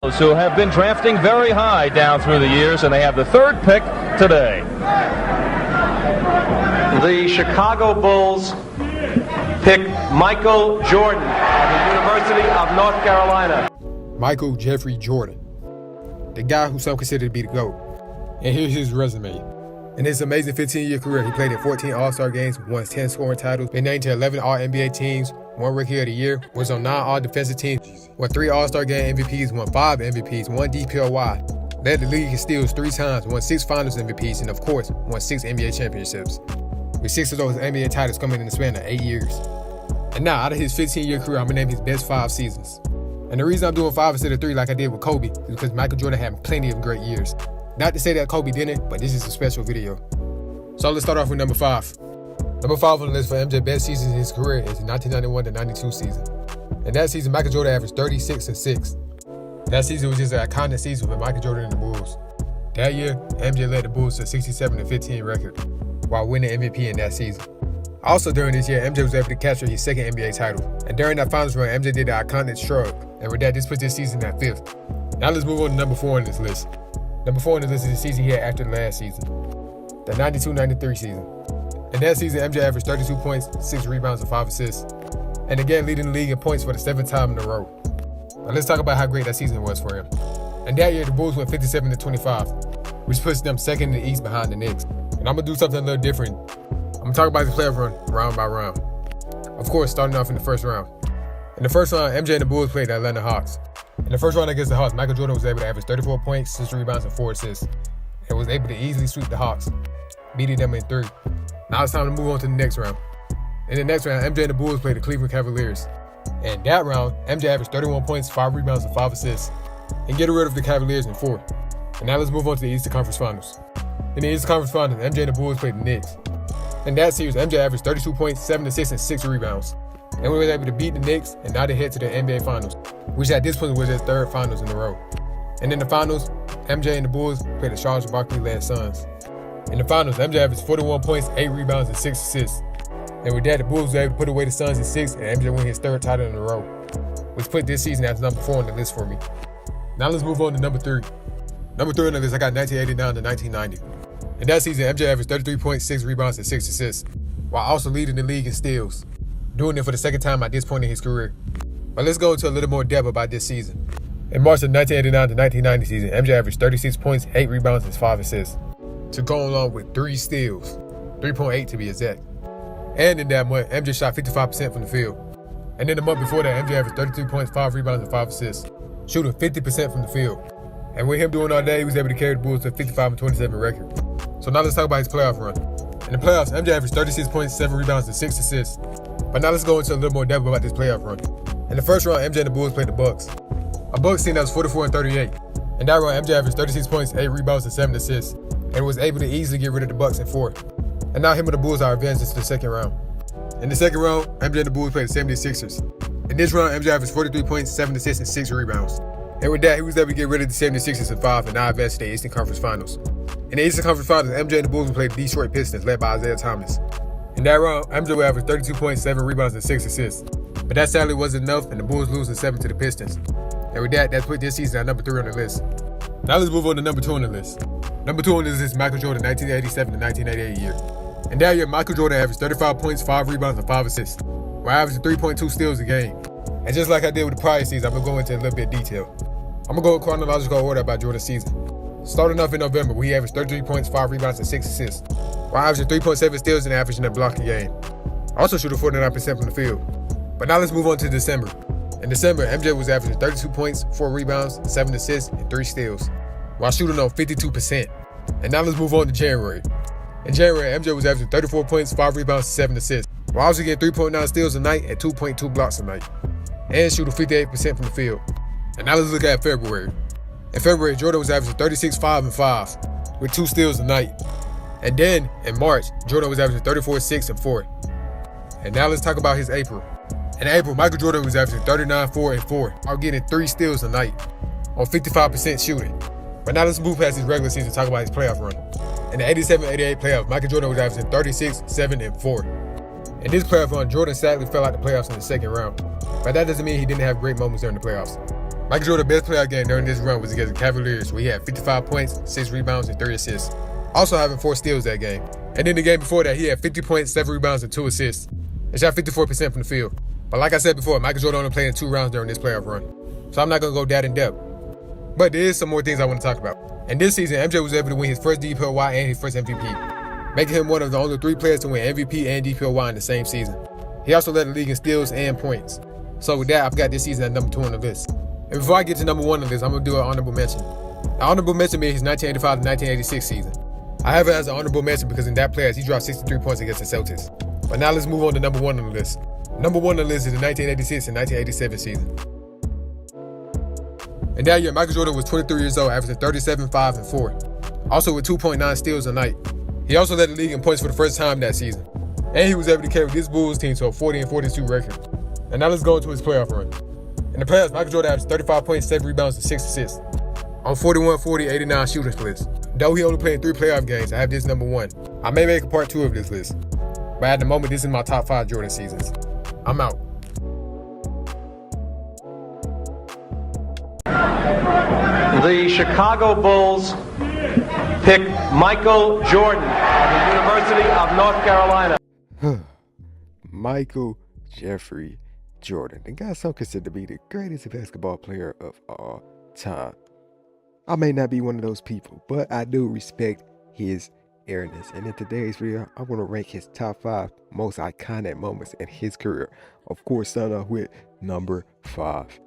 Who have been drafting very high down through the years, and they have the third pick today. The Chicago Bulls pick Micheal Jordan of the University of North Carolina. Michael Jeffrey Jordan, the guy who some consider to be the GOAT. And here's his resume. In his amazing 15-year career, he played in 14 All-Star games, won 10 scoring titles, been named to 11 All-NBA teams, won Rookie of the Year, was on 9 All-Defensive teams, won 3 All-Star Game MVPs, won 5 MVPs, 1 DPOY, led the league in steals 3 times, won 6 Finals MVPs, and of course, won 6 NBA championships, with 6 of those NBA titles coming in the span of 8 years. And now, out of his 15-year career, I'm going to name his best 5 seasons. And the reason I'm doing 5 instead of 3 like I did with Kobe is because Michael Jordan had plenty of great years. Not to say that Kobe didn't, but this is a special video. So let's start off with number 5. Number 5 on the list for MJ's best season in his career is the 1991-92 season. In that season, Michael Jordan averaged 36 and 6. That season was just an iconic season with Michael Jordan and the Bulls. That year, MJ led the Bulls to a 67-15 record while winning MVP in that season. Also during this year, MJ was able to capture his second NBA title. And during that finals run, MJ did the iconic shrug. And with that, this puts this season at 5th. Now let's move on to number 4 on this list. Number 4 on the list is the season he had after the last season, the 92-93 season. In that season, MJ averaged 32 points, 6 rebounds, and 5 assists. And again, leading the league in points for the 7th time in a row. Now let's talk about how great that season was for him. And that year, the Bulls went 57-25, which puts them second in the East behind the Knicks. And I'm going to do something a little different. I'm going to talk about the playoff run round by round. Of course, starting off in the first round. In the first round, MJ and the Bulls played the Atlanta Hawks. In the first round against the Hawks, Michael Jordan was able to average 34 points, 6 rebounds, and 4 assists, and was able to easily sweep the Hawks, beating them in 3. Now it's time to move on to the next round. In the next round, MJ and the Bulls played the Cleveland Cavaliers. And that round, MJ averaged 31 points, 5 rebounds, and 5 assists, and get rid of the Cavaliers in 4. And now let's move on to the Eastern Conference Finals. In the Eastern Conference Finals, MJ and the Bulls played the Knicks. In that series, MJ averaged 32 points, 7 assists, and 6 rebounds. And we were able to beat the Knicks, and now they head to the NBA Finals, which at this point was their 3rd Finals in a row. And in the Finals, MJ and the Bulls played the Charles Barkley-led Suns. In the Finals, MJ averaged 41 points, 8 rebounds, and 6 assists. And with that, the Bulls were able to put away the Suns in 6, and MJ won his 3rd title in a row, which put this season as number 4 on the list for me. Now let's move on to number 3. Number 3 on the list, I got 1989 to 1990. In that season, MJ averaged 33 points, 6 rebounds, and 6 assists, while also leading the league in steals, doing it for the 2nd time at this point in his career. But let's go into a little more depth about this season. In March of 1989 to 1990 season, MJ averaged 36 points, 8 rebounds, and 5 assists, to go along with 3 steals, 3.8 to be exact. And in that month, MJ shot 55% from the field. And in the month before that, MJ averaged 33 points, 5 rebounds, and 5 assists, shooting 50% from the field. And with him doing all that, he was able to carry the Bulls to a 55-27 record. So now let's talk about his playoff run. In the playoffs, MJ averaged 36 points, 7 rebounds, and 6 assists. But now let's go into a little more depth about this playoff run. In the first round, MJ and the Bulls played the Bucks. A Bucks team that was 44-38. In that round, MJ averaged 36 points, 8 rebounds, and 7 assists, and was able to easily get rid of the Bucks in 4. And now him and the Bulls are advanced into the second round. In the second round, MJ and the Bulls played the 76ers. In this round, MJ averaged 43 points, 7 assists, and 6 rebounds. And with that, he was able to get rid of the 76ers in 5 and now advanced to the Eastern Conference Finals. In the Eastern Conference Finals, MJ and the Bulls played the Detroit Pistons, led by Isaiah Thomas. In that round, MJ would average 32 points, 7 rebounds, and 6 assists. But that sadly wasn't enough, and the Bulls losing 7 to the Pistons. And with that put this season at number 3 on the list. Now let's move on to number 2 on the list. Number 2 on the list is Michael Jordan, 1987 to 1988 year. In that year, Michael Jordan averaged 35 points, 5 rebounds, and 5 assists, while averaging 3.2 steals a game. And just like I did with the prior season, I'm going to go into a little bit of detail. I'm going to go in chronological order about Jordan's season. Starting off in November, where he averaged 33 points, 5 rebounds, and 6 assists, while averaging 3.7 steals and averaging a block a game. Also shooting 49% from the field. But now let's move on to December. In December, MJ was averaging 32 points, 4 rebounds, 7 assists, and 3 steals, while shooting on 52%. And now let's move on to January. In January, MJ was averaging 34 points, 5 rebounds, 7 assists, while also getting 3.9 steals a night and 2.2 blocks a night, and shooting 58% from the field. And now let's look at February. In February, Jordan was averaging 36, 5, and 5, with 2 steals a night. And then, in March, Jordan was averaging 34, 6, and 4. And now let's talk about his April. In April, Michael Jordan was averaging 39, 4, and 4, while getting 3 steals a night, on 55% shooting. But now let's move past his regular season and talk about his playoff run. In the 87-88 playoffs, Michael Jordan was averaging 36, 7, and 4. In this playoff run, Jordan sadly fell out the playoffs in the second round. But that doesn't mean he didn't have great moments during the playoffs. Michael Jordan's best playoff game during this run was against the Cavaliers, where he had 55 points, 6 rebounds, and 3 assists. Also having 4 steals that game. And then the game before that, he had 50 points, 7 rebounds, and 2 assists. And shot 54% from the field. But like I said before, Michael Jordan only played in 2 rounds during this playoff run. So I'm not going to go that in depth. But there is some more things I want to talk about. And this season, MJ was able to win his first DPOY and his first MVP, making him one of the only 3 players to win MVP and DPOY in the same season. He also led the league in steals and points. So with that, I've got this season at number 2 on the list. And before I get to number 1 on the list, I'm going to do an honorable mention. The honorable mention being his 1985 to 1986 season. I have it as an honorable mention because in that playoffs, he dropped 63 points against the Celtics. But now let's move on to number 1 on the list. Number 1 on the list is the 1986 and 1987 season. And that year, Michael Jordan was 23 years old, averaging 37, 5, and 4. Also with 2.9 steals a night. He also led the league in points for the first time that season. And he was able to carry this Bulls team to a 40 and 42 record. And now let's go into his playoff run. In the playoffs, Michael Jordan averaged 35 points, 7 rebounds, and 6 assists on 41, 40, 89 shooting splits. Though he only played 3 playoff games, I have this number 1. I may make a part 2 of this list. But at the moment, this is my top 5 Jordan seasons. I'm out. The Chicago Bulls pick Michael Jordan of the University of North Carolina. Michael Jeffrey Jordan, the guy some consider to be the greatest basketball player of all time. I may not be one of those people, but I do respect his airness. And in today's video, I want to rank his top 5 most iconic moments in his career. Of course, start off with number 5.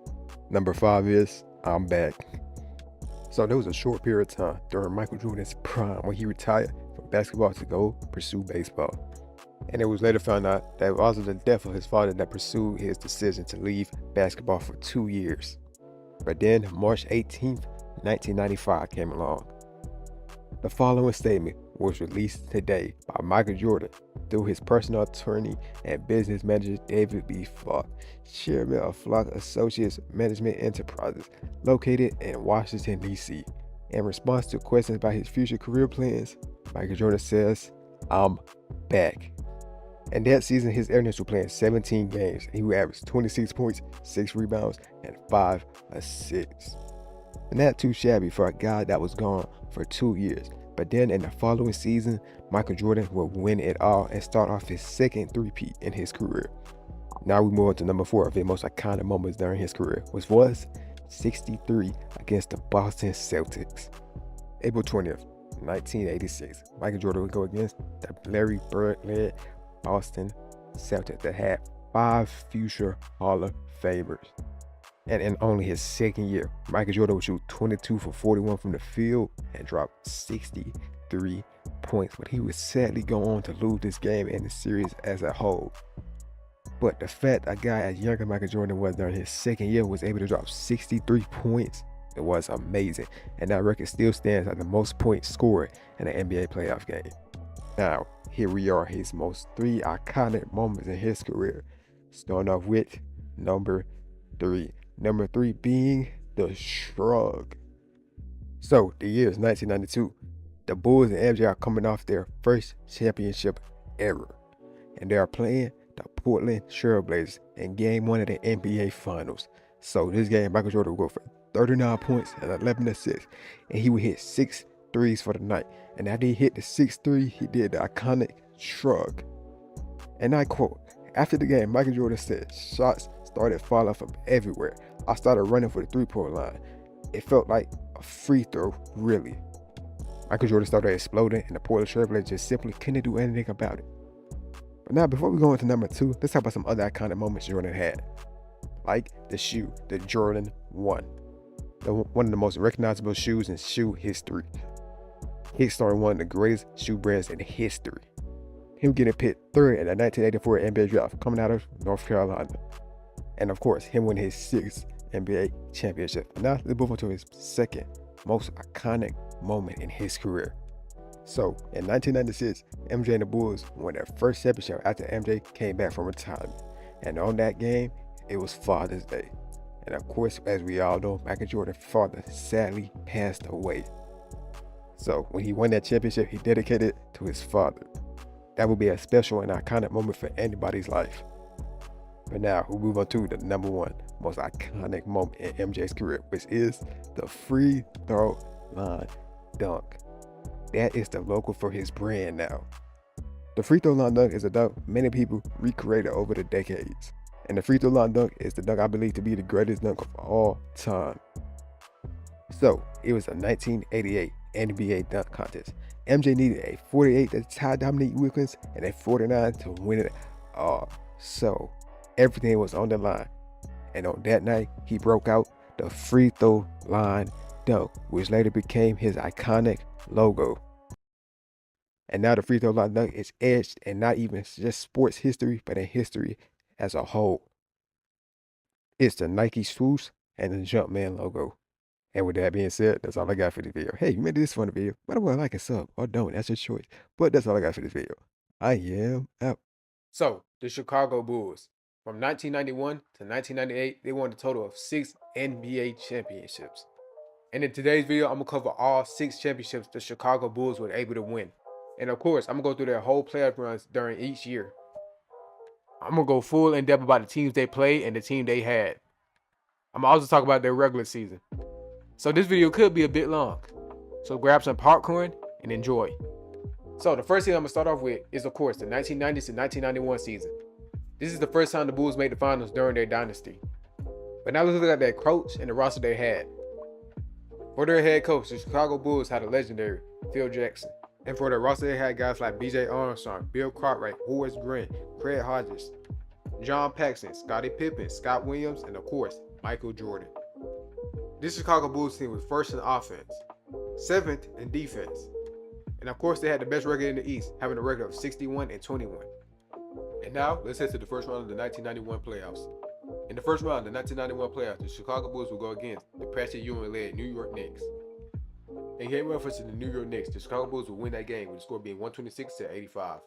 Number 5 is I'm back. So there was a short period of time during Michael Jordan's prime when he retired from basketball to go pursue baseball. And it was later found out that it was the death of his father that pursued his decision to leave basketball for 2 years. But then March 18th, 1995 came along. The following statement was released today by Michael Jordan through his personal attorney and business manager David B. Flock, chairman of Flock Associates Management Enterprises, located in Washington, D.C. In response to questions about his future career plans, Michael Jordan says, I'm back. And that season, his earnings were playing 17 games, and he would average 26 points, 6 rebounds, and 5 assists. And not too shabby for a guy that was gone for 2 years. But then in the following season, Michael Jordan would win it all and start off his second three-peat in his career. Now we move on to number 4 of the most iconic moments during his career, which was 63 against the Boston Celtics. April 20th, 1986, Michael Jordan would go against the Larry Bird-led Boston Celtics that had 5 future Hall of Famers. And in only his second year, Michael Jordan would shoot 22 for 41 from the field and drop 63 points. But he would sadly go on to lose this game and the series as a whole. But the fact a guy as young as Michael Jordan was during his second year was able to drop 63 points, it was amazing. And that record still stands as the most points scored in an NBA playoff game. Now, here we are, his most 3 iconic moments in his career. Starting off with number 3. Number 3 being the shrug. So, the year is 1992. The Bulls and MJ are coming off their first championship ever. And they are playing the Portland Trailblazers in Game 1 of the NBA Finals. So, this game, Michael Jordan will go for 39 points and 11 assists. And he would hit 6 threes for the night. And after he hit the 6th three, he did the iconic shrug. And I quote, after the game, Michael Jordan said, shots started falling from everywhere. I started running for the 3-point line. It felt like a free throw, really. Michael Jordan started exploding, and the Portland Trailblazers just simply couldn't do anything about it. But now, before we go into number 2, let's talk about some other iconic moments Jordan had. Like the shoe, the Jordan 1. One of the most recognizable shoes in shoe history. It started one of the greatest shoe brands in history. Him getting picked 3rd in the 1984 NBA draft, coming out of North Carolina. And of course, him winning his 6th NBA championship. Now, let's move on to his second most iconic moment in his career. So, in 1996, MJ and the Bulls won their first championship after MJ came back from retirement. And on that game, it was Father's Day. And of course, as we all know, Michael Jordan's father sadly passed away. So, when he won that championship, he dedicated it to his father. That would be a special and iconic moment for anybody's life. But now we move on to the number one most iconic moment in MJ's career, which is the free throw line dunk. That is the logo for his brand now. The free throw line dunk is a dunk many people recreated over the decades. And the free throw line dunk is the dunk I believe to be the greatest dunk of all time. So, it was a 1988 NBA dunk contest. MJ needed a 48 to tie Dominique Wilkins and a 49 to win it all. So, everything was on the line. And on that night, he broke out the free throw line dunk, which later became his iconic logo. And now the free throw line dunk is etched in not even just sports history, but in history as a whole. It's the Nike swoosh and the Jumpman logo. And with that being said, that's all I got for this video. Hey, you made this fun video. By the way, like and sub or don't. That's your choice. But that's all I got for this video. I am out. So, the Chicago Bulls. From 1991 to 1998, they won a total of 6 NBA championships. And in today's video, I'm going to cover all 6 championships the Chicago Bulls were able to win. And of course, I'm going to go through their whole playoff runs during each year. I'm going to go full in depth about the teams they played and the team they had. I'm going to also talk about their regular season. So this video could be a bit long. So grab some popcorn and enjoy. So the first thing I'm going to start off with is, of course, the 1990s to 1991 season. This is the first time the Bulls made the finals during their dynasty. But now let's look at their coach and the roster they had. For their head coach, the Chicago Bulls had a legendary Phil Jackson. And for their roster, they had guys like B.J. Armstrong, Bill Cartwright, Horace Grant, Craig Hodges, John Paxson, Scottie Pippen, Scott Williams, and of course, Michael Jordan. This Chicago Bulls team was first in offense, 7th in defense, and of course they had the best record in the East, having a record of 61-21. And now, let's head to the first round of the 1991 playoffs. In the first round of the 1991 playoffs, the Chicago Bulls will go against the Patrick Ewing-led New York Knicks. In game one versus the New York Knicks, the Chicago Bulls will win that game with the score being 126-85.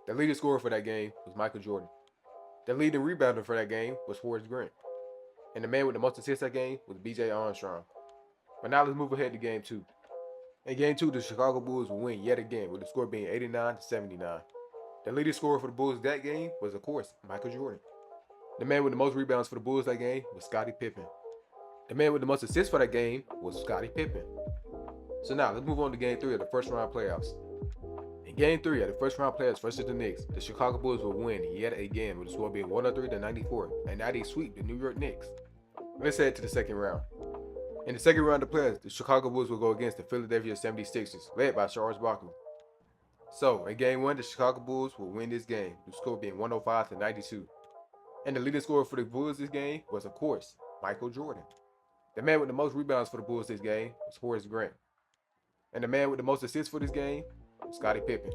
The leading scorer for that game was Michael Jordan. The leading rebounder for that game was Horace Grant. And the man with the most assists that game was B.J. Armstrong. But now let's move ahead to game 2. In game 2, the Chicago Bulls will win yet again with the score being 89-79. The leading scorer for the Bulls that game was, of course, Michael Jordan. The man with the most rebounds for the Bulls that game was Scottie Pippen. The man with the most assists for that game was Scottie Pippen. So now, let's move on to game 3 of the first round playoffs. In game 3 of the first round playoffs versus the Knicks, the Chicago Bulls will win yet again with the score being 103-94, and now they sweep the New York Knicks. Let's head to the second round. In the second round of playoffs, the Chicago Bulls will go against the Philadelphia 76ers, led by Charles Barkley. So, in game 1, the Chicago Bulls will win this game, with the score being 105-92. And the leading scorer for the Bulls this game was, of course, Michael Jordan. The man with the most rebounds for the Bulls this game was Horace Grant. And the man with the most assists for this game was Scottie Pippen.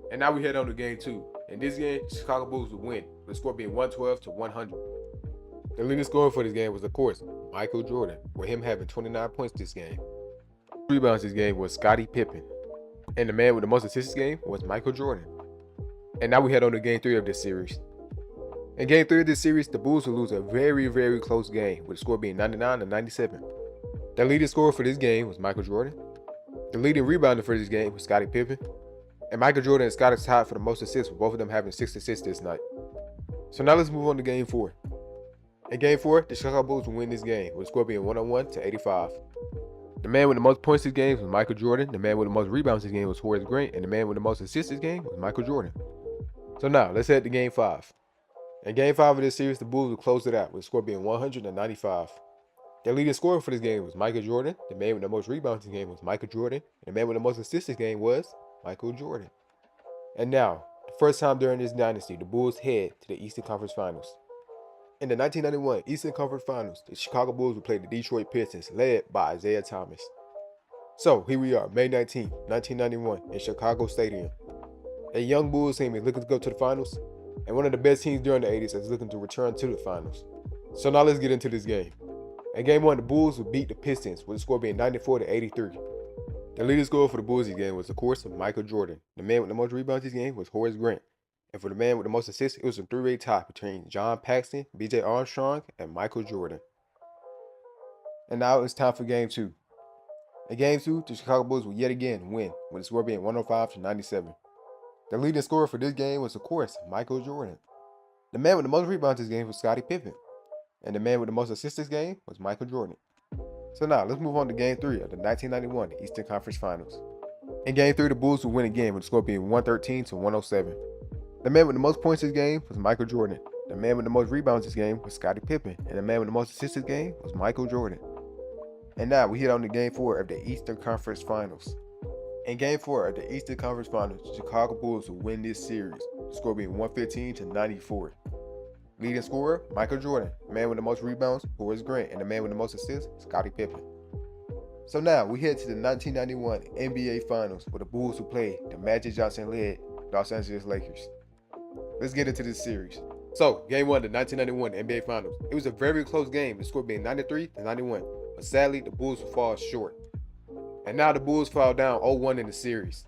And now we head on to game 2. In this game, the Chicago Bulls will win, with the score being 112-100. The leading scorer for this game was, of course, Michael Jordan, with him having 29 points this game. Rebounds this game was Scottie Pippen. And the man with the most assists this game was Michael Jordan. And now we head on to game 3 of this series. In game 3 of this series, the Bulls will lose a very, very close game, with the score being 99-97. The leading scorer for this game was Michael Jordan. The leading rebounder for this game was Scottie Pippen. And Michael Jordan and Scottie tied for the most assists, with both of them having 6 assists this night. So now let's move on to game 4. In game 4, the Chicago Bulls will win this game, with the score being 101-85. The man with the most points this game was Michael Jordan. The man with the most rebounds this game was Horace Grant. And the man with the most assists this game was Michael Jordan. So now, let's head to game 5. In game 5 of this series, the Bulls will close it out, with the score being 100-95. The leading scorer for this game was Michael Jordan. The man with the most rebounds this game was Michael Jordan. And the man with the most assists this game was Michael Jordan. And now, the first time during this dynasty, the Bulls head to the Eastern Conference Finals. In the 1991 Eastern Conference Finals, the Chicago Bulls will play the Detroit Pistons, led by Isaiah Thomas. So, here we are, May 19, 1991, in Chicago Stadium. A young Bulls team is looking to go to the finals, and one of the best teams during the 80s is looking to return to the finals. So now let's get into this game. In game 1, the Bulls will beat the Pistons, with the score being 94-83. The leading scorer for the Bulls this game was, of course, Michael Jordan. The man with the most rebounds this game was Horace Grant. And for the man with the most assists, it was a 3-way tie between John Paxson, B.J. Armstrong, and Michael Jordan. And now it's time for game 2. In game 2, the Chicago Bulls will yet again win, with the score being 105-97. The leading scorer for this game was, of course, Michael Jordan. The man with the most rebounds this game was Scottie Pippen. And the man with the most assists this game was Michael Jordan. So now, let's move on to Game 3 of the 1991 Eastern Conference Finals. In Game 3, the Bulls would win again with the score being 113 to 107. The man with the most points this game was Michael Jordan. The man with the most rebounds this game was Scottie Pippen. And the man with the most assists this game was Michael Jordan. And now, we hit on to Game 4 of the Eastern Conference Finals. In Game 4 of the Eastern Conference Finals, the Chicago Bulls would win this series, the score being 115 to 94. Leading scorer, Michael Jordan. The man with the most rebounds, Horace Grant. And the man with the most assists, Scottie Pippen. So now, we head to the 1991 NBA Finals, where the Bulls will play the Magic Johnson-led Los Angeles Lakers. Let's get into this series. So, Game 1 of the 1991 NBA Finals. It was a very close game, the score being 93 to 91. But sadly, the Bulls would fall short. And now the Bulls fall down 0-1 in the series.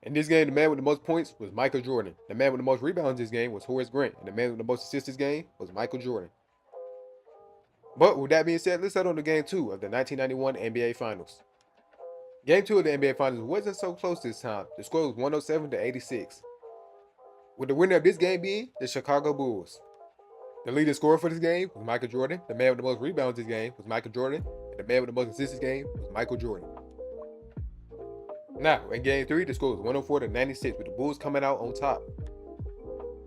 In this game, the man with the most points was Michael Jordan. The man with the most rebounds this game was Horace Grant. And the man with the most assists this game was Michael Jordan. But with that being said, let's head on to Game 2 of the 1991 NBA Finals. Game 2 of the NBA Finals wasn't so close this time. The score was 107 to 86. With the winner of this game being the Chicago Bulls. The leading scorer for this game was Michael Jordan. The man with the most rebounds this game was Michael Jordan. And the man with the most assists this game was Michael Jordan. Now, in Game 3, the score was 104 to 96 with the Bulls coming out on top.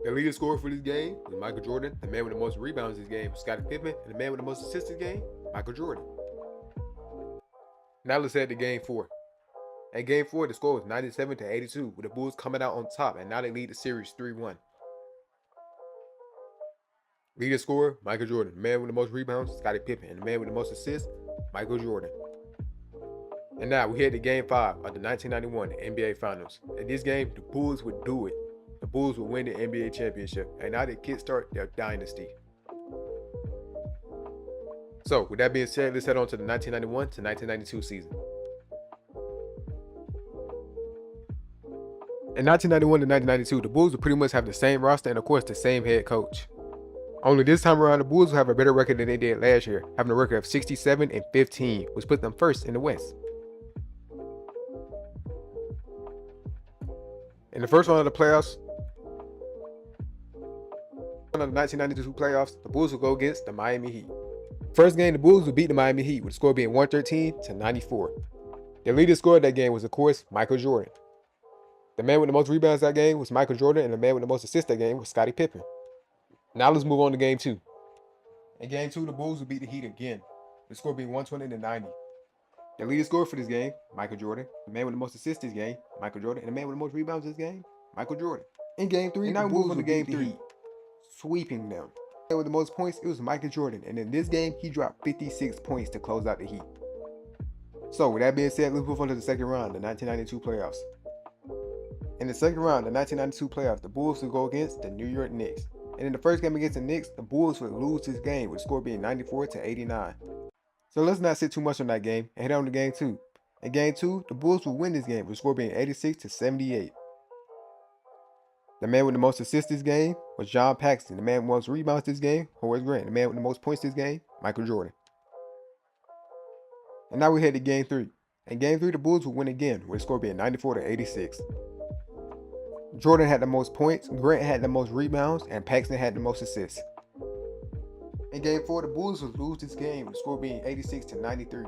The leading scorer for this game was Michael Jordan. The man with the most rebounds this game was Scottie Pippen. And the man with the most assists this game, Michael Jordan. Now let's head to Game 4. In Game 4, the score was 97 to 82 with the Bulls coming out on top, and now they lead the series 3-1. Leading scorer, Michael Jordan. The man with the most rebounds, Scottie Pippen. And the man with the most assists, Michael Jordan. And now we head to Game 5 of the 1991 NBA Finals. In this game, the Bulls would do it. The Bulls would win the NBA championship, and now they kickstart their dynasty. So, with that being said, let's head on to the 1991 to 1992 season. In 1991 to 1992, the Bulls would pretty much have the same roster and, of course, the same head coach. Only this time around, the Bulls will have a better record than they did last year, having a record of 67-15, which puts them first in the West. In the first round of the playoffs, of the 1992 playoffs, the Bulls will go against the Miami Heat. First game, the Bulls would beat the Miami Heat with the score being 113 to 94. The leading scorer of that game was, of course, Michael Jordan. The man with the most rebounds that game was Michael Jordan, and the man with the most assists that game was Scottie Pippen. Now let's move on to Game 2. In Game 2, the Bulls would beat the Heat again, the score being 120 to 90. The leading scorer for this game, Michael Jordan. The man with the most assists this game, Michael Jordan. And the man with the most rebounds this game, Michael Jordan. In Game 3, now the Bulls on to Game 3, sweeping them. The man with the most points, it was Michael Jordan. And in this game, he dropped 56 points to close out the Heat. So with that being said, let's move on to the second round, the 1992 playoffs. In the second round, the 1992 playoffs, the Bulls would go against the New York Knicks. And in the first game against the Knicks, the Bulls would lose this game with the score being 94 to 89. So let's not sit too much on that game and head on to Game 2. In Game 2, the Bulls would win this game with the score being 86 to 78. The man with the most assists this game was John Paxson. The man with the most rebounds this game, Horace Grant. The man with the most points this game, Michael Jordan. And now we head to Game 3. In Game 3, the Bulls would win again with the score being 94 to 86. Jordan had the most points, Grant had the most rebounds, and Paxson had the most assists. In Game 4, the Bulls would lose this game with the score being 86 to 93.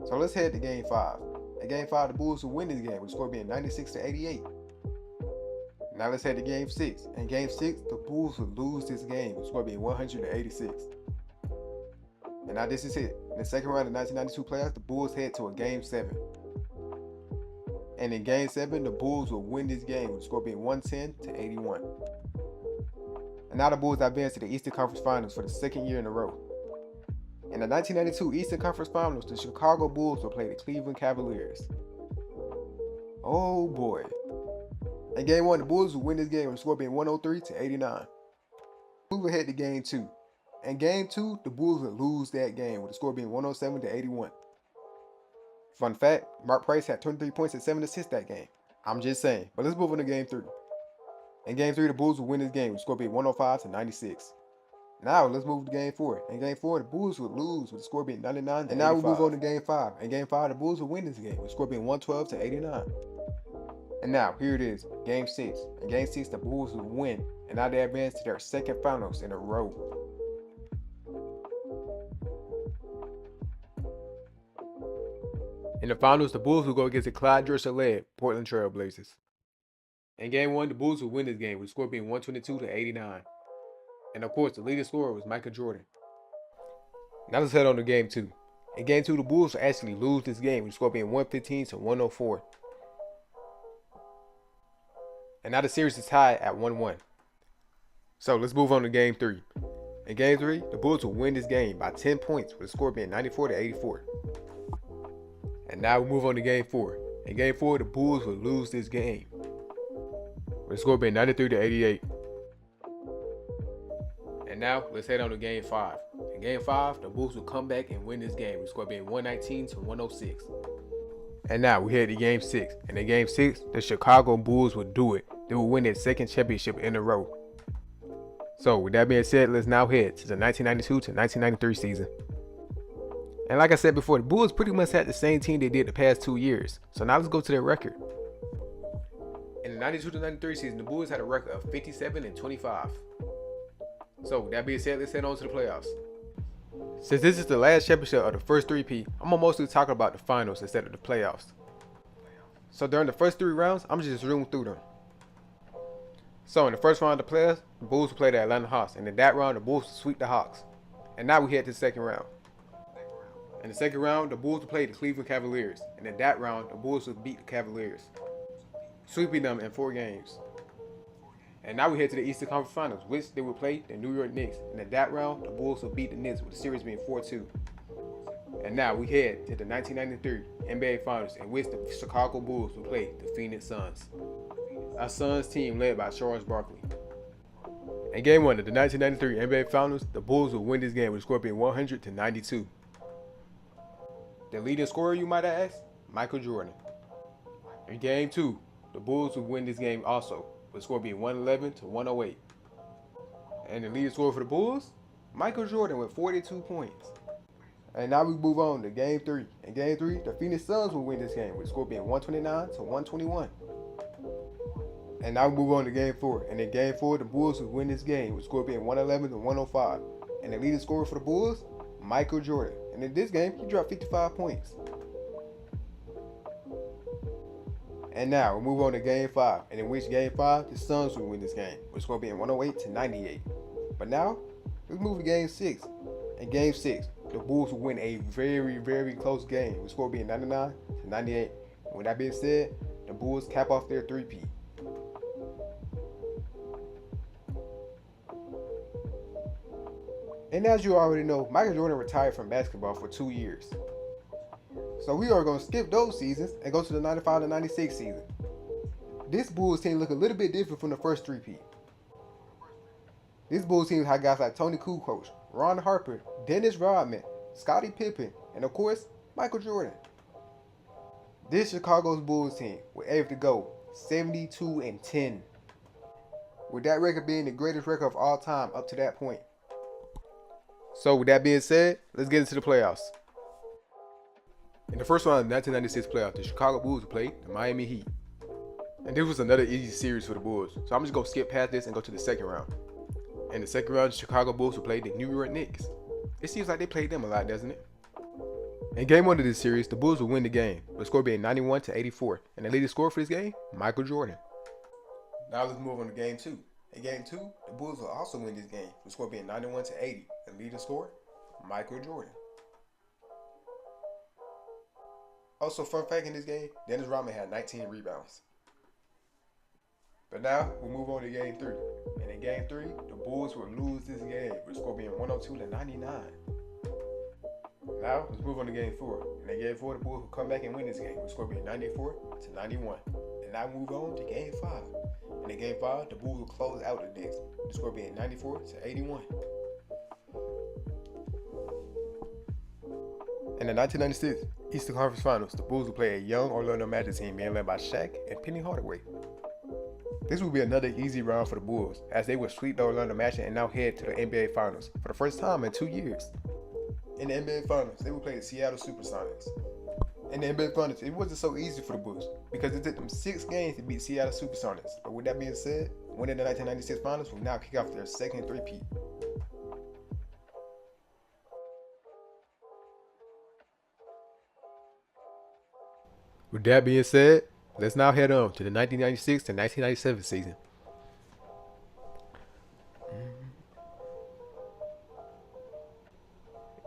So let's head to Game 5. In Game 5, the Bulls would win this game with the score being 96 to 88. Now let's head to Game 6. In Game 6, the Bulls would lose this game with the score being 100 to 86. And now this is it. In the second round of the 1992 playoffs, the Bulls head to a Game 7. And in Game 7, the Bulls will win this game with the score being 110 to 81. And now the Bulls advance to the Eastern Conference Finals for the second year in a row. In the 1992 Eastern Conference Finals, the Chicago Bulls will play the Cleveland Cavaliers. Oh boy. In Game 1, the Bulls will win this game with the score being 103 to 89. Move ahead to Game 2. In Game 2, the Bulls will lose that game with the score being 107 to 81. Fun fact, Mark Price had 23 points and 7 assists that game. I'm just saying. But let's move on to Game 3. In Game 3, the Bulls will win this game with the score being 105 to 96. Now, let's move to Game 4. In Game 4, the Bulls would lose with the score being 99 to 85. And now we move on to Game 5. In Game 5, the Bulls will win this game with the score being 112 to 89. And now, here it is, Game 6. In Game 6, the Bulls would win, and now they advance to their second finals in a row. In the finals, the Bulls will go against the Clyde Drexler-led Portland Trail Blazers. In Game 1, the Bulls would win this game, with the score being 122-89. And of course, the leading scorer was Michael Jordan. Now let's head on to Game 2. In Game 2, the Bulls will actually lose this game, with the score being 115-104. And now the series is tied at 1-1. So let's move on to Game 3. In Game 3, the Bulls will win this game by 10 points, with the score being 94-84. And now we move on to Game 4. In Game 4, the Bulls will lose this game, with the score being 93-88. And now let's head on to Game 5. In Game 5, the Bulls will come back and win this game, with the score being 119-106. And now we head to Game 6. And in Game 6, the Chicago Bulls will do it. They will win their second championship in a row. So with that being said, let's now head to the 1992-1993 season. And like I said before, the Bulls pretty much had the same team they did the past 2 years. So now let's go to their record. In the 92-93 season, the Bulls had a record of 57-25. So with that being said, let's head on to the playoffs. Since this is the last championship of the first three-peat, I'm gonna mostly talk about the finals instead of the playoffs. So during the first 3 rounds, I'm just zooming through them. So in the first round of the playoffs, the Bulls will play the Atlanta Hawks, and in that round, the Bulls will sweep the Hawks. And now we head to the second round. In the second round, the Bulls will play the Cleveland Cavaliers, and in that round, the Bulls will beat the Cavaliers, sweeping them in 4 games. And now we head to the Eastern Conference Finals, which they will play the New York Knicks. And in that round, the Bulls will beat the Knicks, with the series being 4-2. And now we head to the 1993 NBA Finals, in which the Chicago Bulls will play the Phoenix Suns, a Suns team led by Charles Barkley. In Game 1 of the 1993 NBA Finals, the Bulls will win this game, with the score being 100-92. The leading scorer, you might ask, Michael Jordan. In Game 2, the Bulls will win this game also, with the score being 111-108. And the leading scorer for the Bulls, Michael Jordan, with 42 points. And now we move on to Game 3. In Game 3, the Phoenix Suns will win this game, with the score being 129-121. And now we move on to Game 4. And in Game 4, the Bulls will win this game, with the score being 111-105. And the leading scorer for the Bulls, Michael Jordan. And in this game, he dropped 55 points. And now we move on to Game 5, and in which Game 5, the Suns will win this game, with the score being 108-98. But now, let's move to Game 6. In Game 6, the Bulls will win a very, very close game, with the score being 99-98. And with that being said, the Bulls cap off their three-peat. And as you already know, Michael Jordan retired from basketball for 2 years. So we are going to skip those seasons and go to the 95-96 season. This Bulls team look a little bit different from the first three-peat. This Bulls team had guys like Tony Kukoc, Ron Harper, Dennis Rodman, Scottie Pippen, and of course, Michael Jordan. This Chicago's Bulls team were able to go 72-10, with that record being the greatest record of all time up to that point. So with that being said, let's get into the playoffs. In the first round of the 1996 playoffs, the Chicago Bulls played the Miami Heat. And this was another easy series for the Bulls. So I'm just going to skip past this and go to the second round. In the second round, the Chicago Bulls will play the New York Knicks. It seems like they played them a lot, doesn't it? In Game 1 of this series, the Bulls will win the game, with the score being 91-84. And the leading scorer for this game, Michael Jordan. Now let's move on to Game 2. In Game 2, the Bulls will also win this game, with the score being 91-80. The leading scorer, Michael Jordan. Also, fun fact in this game, Dennis Rodman had 19 rebounds. But now, we'll move on to Game 3. And in Game 3, the Bulls will lose this game, with the score being 102-99. Now, let's move on to Game 4. And in Game 4, the Bulls will come back and win this game, with the score being 94-91. And now we move on to Game 5. And in Game 5, the Bulls will close out the Knicks, with the score being 94-81. In the 1996 Eastern Conference Finals, the Bulls will play a young Orlando Magic team being led by Shaq and Penny Hardaway. This will be another easy round for the Bulls, as they will sweep the Orlando Magic and now head to the NBA Finals for the first time in 2 years. In the NBA Finals, they will play the Seattle Supersonics. In the NBA Finals, it wasn't so easy for the Bulls because it took them 6 games to beat Seattle Supersonics. But with that being said, winning the 1996 Finals will now kick off their second three-peat. With that being said, let's now head on to the 1996 to 1997 season.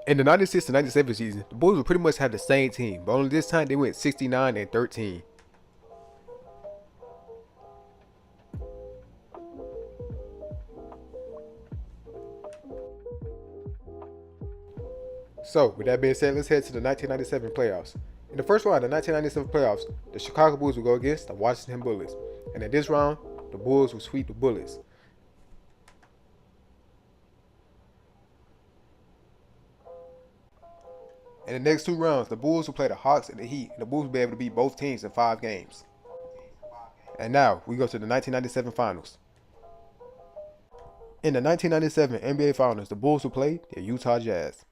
In the 96 to 97 season, the Bulls would pretty much have the same team, but only this time they went 69-13. So, with that being said, let's head to the 1997 playoffs. In the first round of the 1997 playoffs, the Chicago Bulls would go against the Washington Bullets. And in this round, the Bulls would sweep the Bullets. In the next 2 rounds, the Bulls will play the Hawks and the Heat, and the Bulls will be able to beat both teams in 5 games. And now, we go to the 1997 Finals. In the 1997 NBA Finals, the Bulls will play the Utah Jazz.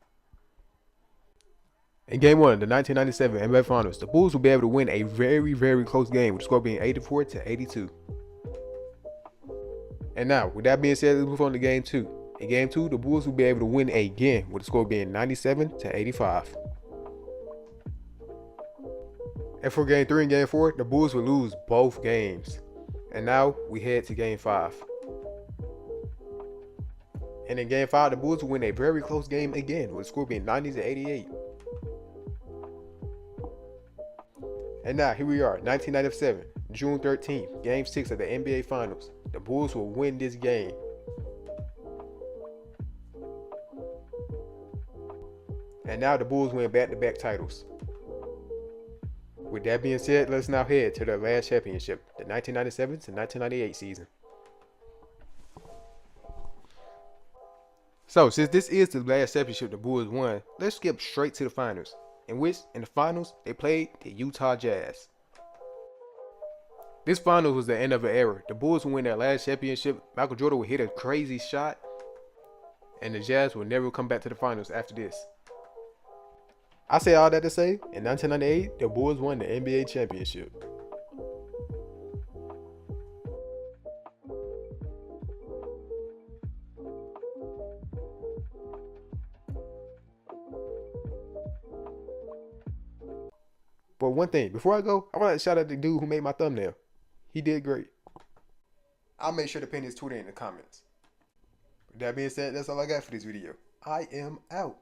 In Game 1 of the 1997 NBA Finals, the Bulls will be able to win a very, very close game, with the score being 84-82. And now, with that being said, let's move on to Game 2. In Game 2, the Bulls will be able to win again, with the score being 97-85. And for Game 3 and Game 4, the Bulls will lose both games. And now, we head to Game 5. And in Game 5, the Bulls will win a very close game again, with the score being 90-88. And now, here we are, 1997, June 13th, Game 6 of the NBA Finals. The Bulls will win this game. And now the Bulls win back-to-back titles. With that being said, let's now head to their last championship, the 1997 to 1998 season. So, since this is the last championship the Bulls won, let's skip straight to the finals, in which, in the finals, they played the Utah Jazz. This finals was the end of an era. The Bulls will win their last championship, Michael Jordan will hit a crazy shot, and the Jazz will never come back to the finals after this. I say all that to say, in 1998, the Bulls won the NBA championship. But one thing, before I go, I want to shout out the dude who made my thumbnail. He did great. I'll make sure to pin his Twitter in the comments. With that being said, that's all I got for this video. I am out.